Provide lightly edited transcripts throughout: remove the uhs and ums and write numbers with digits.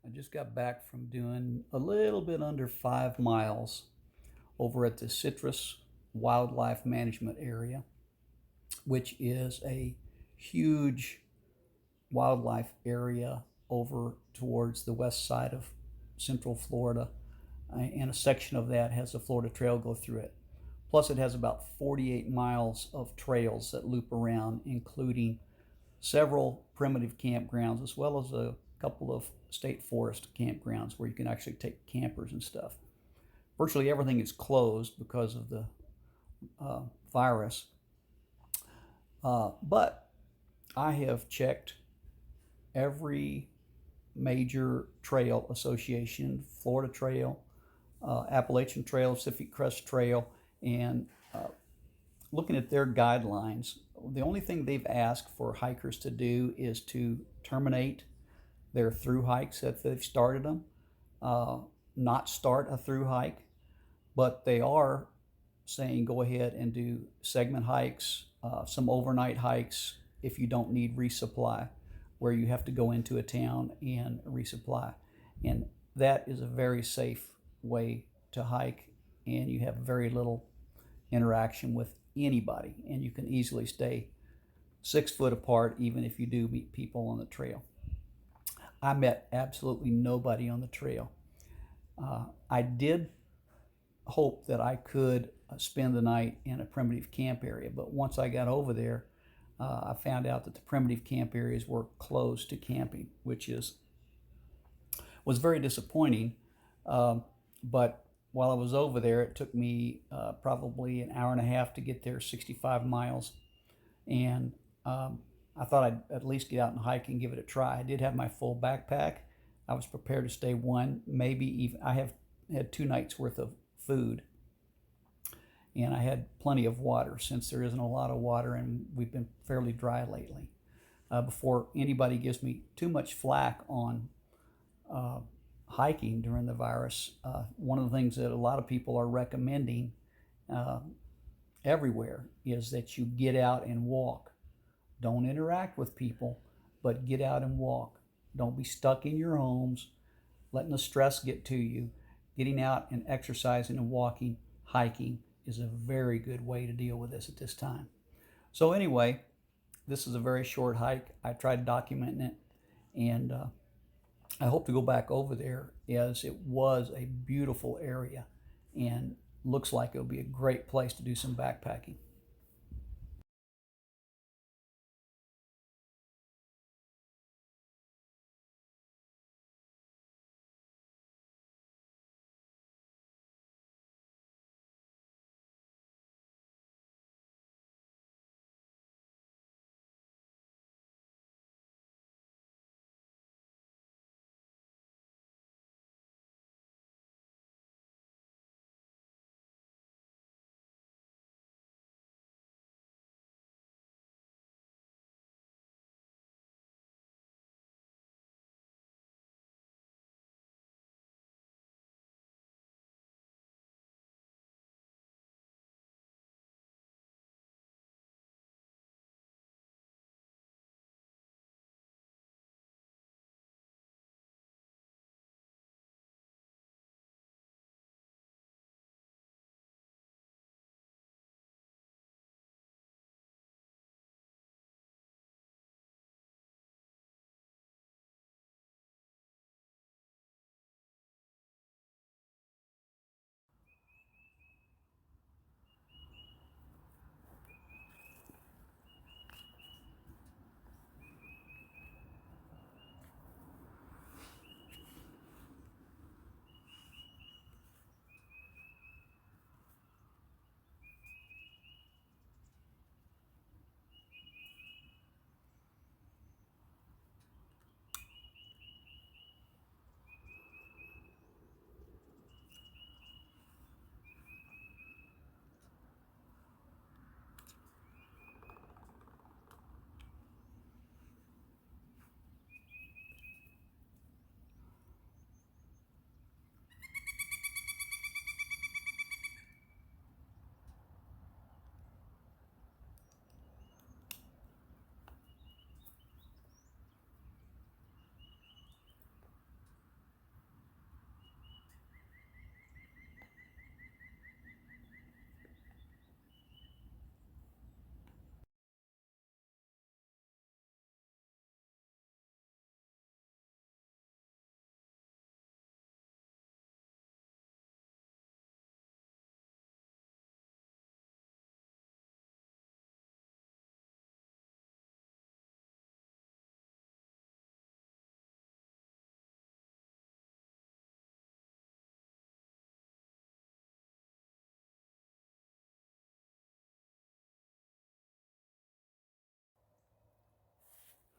I just got back from doing a little bit under 5 miles over at the Citrus Wildlife Management Area, which is a huge wildlife area over towards the west side of Central Florida. And a section of that has a Florida Trail go through it. Plus, it has about 48 miles of trails that loop around, including several primitive campgrounds, as well as a couple of state forest campgrounds where you can actually take campers and stuff. Virtually everything is closed because of the virus, but I have checked every major trail association: Florida Trail, Appalachian Trail, Pacific Crest Trail, and looking at their guidelines. The only thing they've asked for hikers to do is to terminate their through hikes if they've started them, not start a through hike, but they are saying go ahead and do segment hikes, some overnight hikes if you don't need resupply, where you have to go into a town and resupply. And that is a very safe way to hike, and you have very little interaction with anybody, and you can easily stay 6 foot apart even if you do meet people on the trail. I met absolutely nobody on the trail. I did hope that I could spend the night in a primitive camp area, but once I got over there, I found out that the primitive camp areas were closed to camping, which was very disappointing. But while I was over there, it took me probably an hour and a half to get there, 65 miles. And I thought I'd at least get out and hike and give it a try. I did have my full backpack. I was prepared to stay one, maybe even, I have had 2 nights worth of food. And I had plenty of water, since there isn't a lot of water and we've been fairly dry lately. Before anybody gives me too much flack on hiking during the virus, one of the things that a lot of people are recommending everywhere is that you get out and walk. Don't interact with people, but get out and walk. Don't be stuck in your homes, letting the stress get to you. Getting out and exercising and walking, hiking, is a very good way to deal with this at this time. So anyway, this is a very short hike. I tried documenting it, and I hope to go back over there, as it was a beautiful area and looks like it'll be a great place to do some backpacking.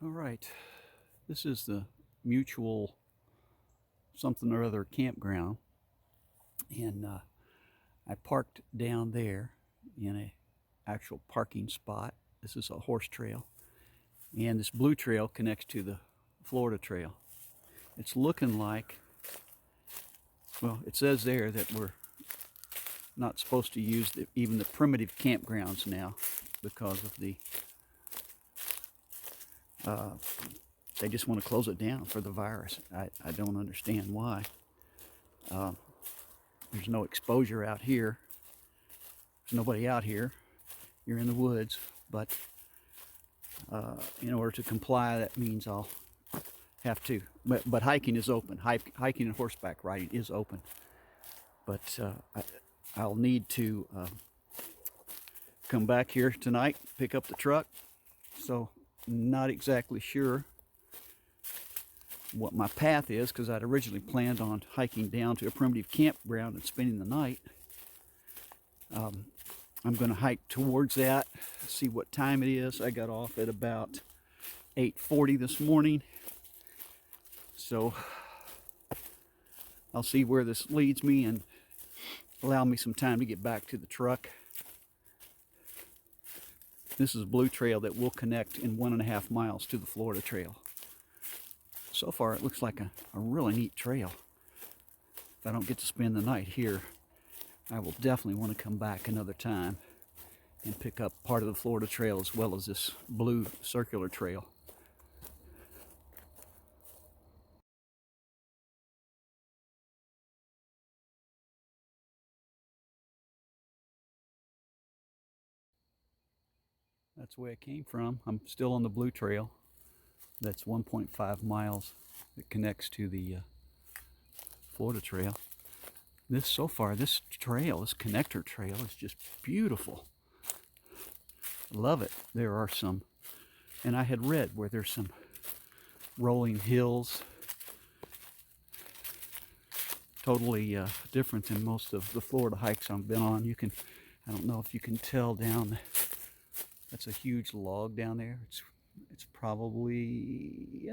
All right, this is the Mutual something or other campground, and I parked down there in a actual parking spot. This is a horse trail, and this blue trail connects to the Florida trail. It's looking like, well, it says there that we're not supposed to use even the primitive campgrounds now because of the they just want to close it down for the virus. I don't understand why. There's no exposure out here. There's nobody out here. You're in the woods, but in order to comply, that means I'll have to. But hiking is open. Hiking and horseback riding is open. But I'll need to come back here tonight, pick up the truck. So not exactly sure what my path is, because I'd originally planned on hiking down to a primitive campground and spending the night. I'm going to hike towards that, see what time it is. I got off at about 8:40 this morning, so I'll see where this leads me and allow me some time to get back to the truck. This is a blue trail that will connect in 1.5 miles to the Florida trail. So far it looks like a really neat trail. If I don't get to spend the night here, I will definitely want to come back another time and pick up part of the Florida trail as well as this blue circular trail. That's the way I came from. I'm still on the blue trail. That's 1.5 miles. It connects to the Florida trail. So far, this trail, this connector trail, is just beautiful. Love it. There are some, and I had read where there's some rolling hills, totally different than most of the Florida hikes I've been on. I don't know if you can tell down, that's a huge log down there. It's probably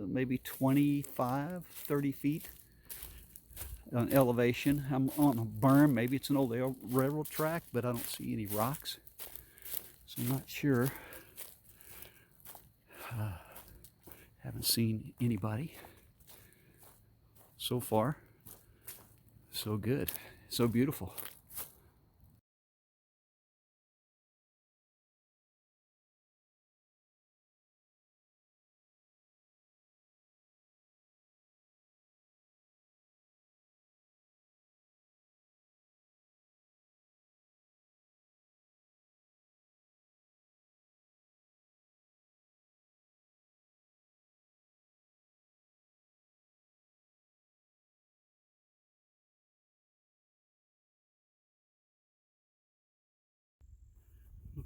maybe 25, 30 feet on elevation. I'm on a berm. Maybe it's an old railroad track, but I don't see any rocks, so I'm not sure. Haven't seen anybody. So far, so good, so beautiful.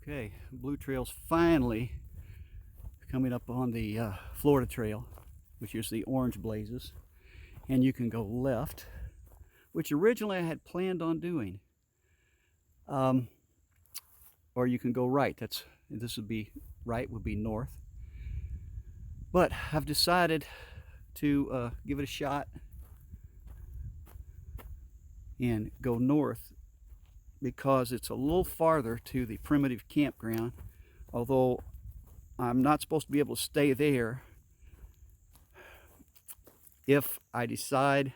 Okay, Blue Trail's finally coming up on the Florida Trail, which is the orange blazes, and you can go left, which originally I had planned on doing, or you can go right. This would be right, would be north, but I've decided to give it a shot and go north because it's a little farther to the primitive campground, although I'm not supposed to be able to stay there. If I decide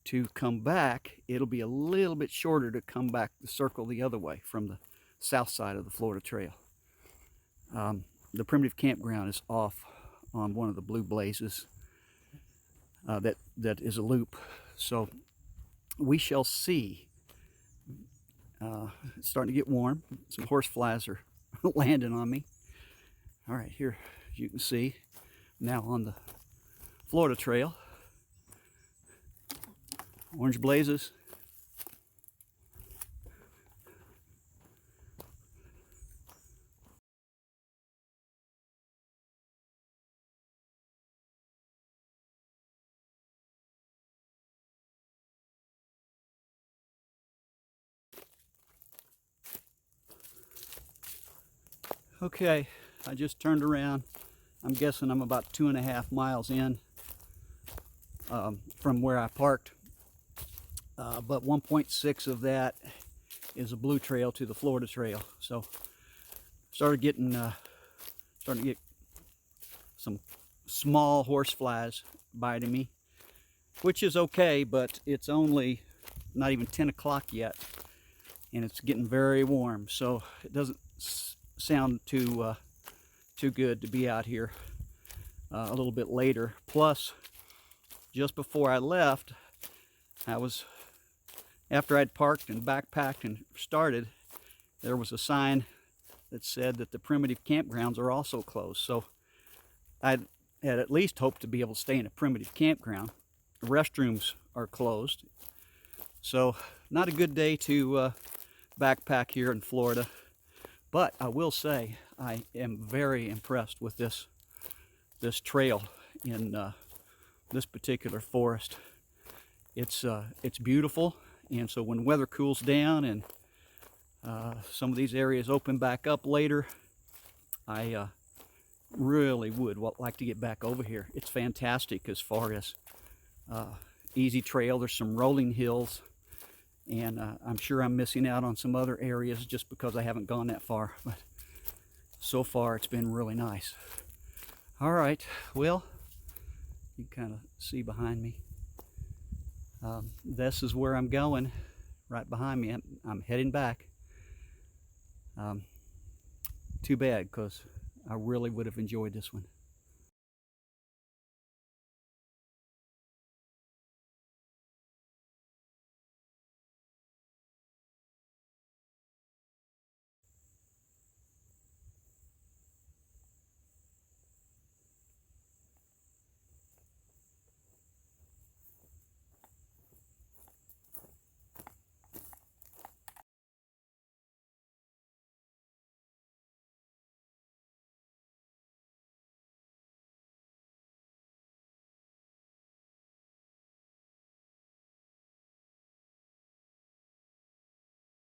to come back, it'll be a little bit shorter to come back the circle the other way from the south side of the Florida Trail. The primitive campground is off on one of the blue blazes that is a loop, so we shall see. It's starting to get warm. Some horse flies are landing on me. All right, here you can see now on the Florida Trail, orange blazes. Okay, I just turned around. I'm guessing I'm about 2.5 miles in from where I parked, but 1.6 of that is a blue trail to the Florida trail. So starting to get some small horse flies biting me, which is okay, but it's only not even 10 o'clock yet, and it's getting very warm, so it doesn't sound too good to be out here a little bit later. Plus, just before I left, after I'd parked and backpacked and started, there was a sign that said that the primitive campgrounds are also closed. So I had at least hoped to be able to stay in a primitive campground. The restrooms are closed. So not a good day to backpack here in Florida. But I will say I am very impressed with this trail in this particular forest. It's beautiful, and so when weather cools down and some of these areas open back up later, I really would like to get back over here. It's fantastic as far as easy trail. There's some rolling hills, and I'm sure I'm missing out on some other areas just because I haven't gone that far, but so far it's been really nice. All right, well, you can kind of see behind me. This is where I'm going, right behind me. I'm heading back. Too bad, because I really would have enjoyed this one.